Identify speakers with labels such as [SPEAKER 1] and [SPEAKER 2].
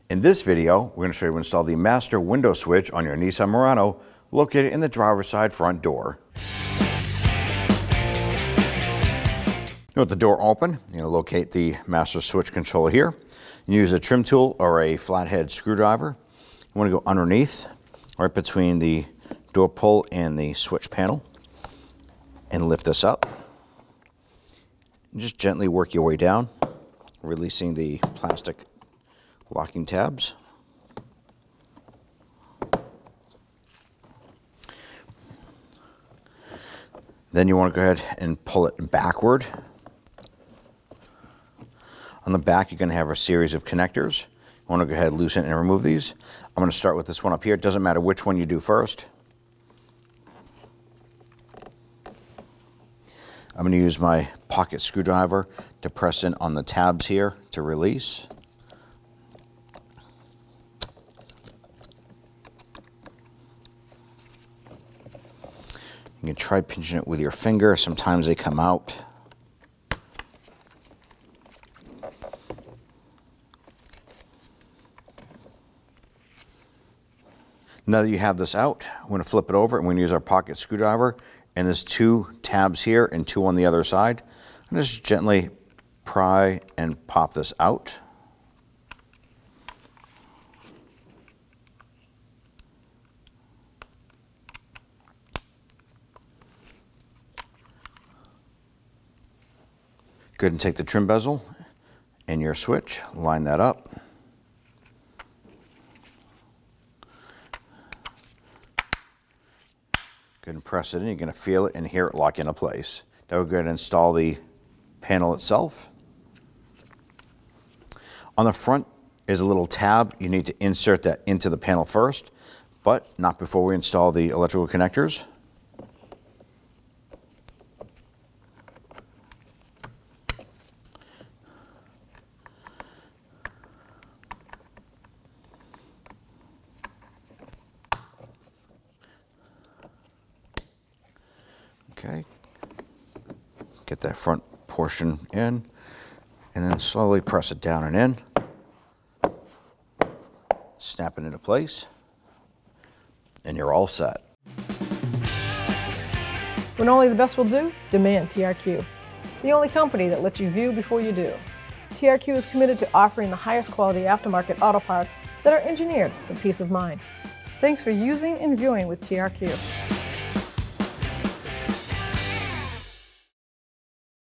[SPEAKER 1] In this video, we're going to show you how to install the master window switch on your Nissan Murano located in the driver's side front door. With the door open, you're going to locate the master switch controller here. You use a trim tool or a flathead screwdriver. You want to go underneath, right between the door pull and the switch panel, and lift this up. And just gently work your way down, releasing the plastic locking tabs. Then you want to go ahead and pull it backward. On the back, you're going to have a series of connectors. You want to go ahead, loosen and remove these. I'm going to start with this one up here. It doesn't matter which one you do first. I'm going to use my pocket screwdriver to press in on the tabs here to release. You can try pinching it with your finger. Sometimes they come out. Now that you have this out, I'm going to flip it over and we're going to use our pocket screwdriver. And there's two tabs here and two on the other side. I'm just gently pry and pop this out. Go ahead and take the trim bezel and your switch, line that up. Go ahead and press it in. You're going to feel it and hear it lock into place. Now we'll go ahead and install the panel itself. On the front is a little tab. You need to insert that into the panel first, but not before we install the electrical connectors. Okay, get that front portion in, and then slowly press it down and in. Snap it into place, and you're all set.
[SPEAKER 2] When only the best will do, demand TRQ. The only company that lets you view before you do. TRQ is committed to offering the highest quality aftermarket auto parts that are engineered for peace of mind. Thanks for using and viewing with TRQ.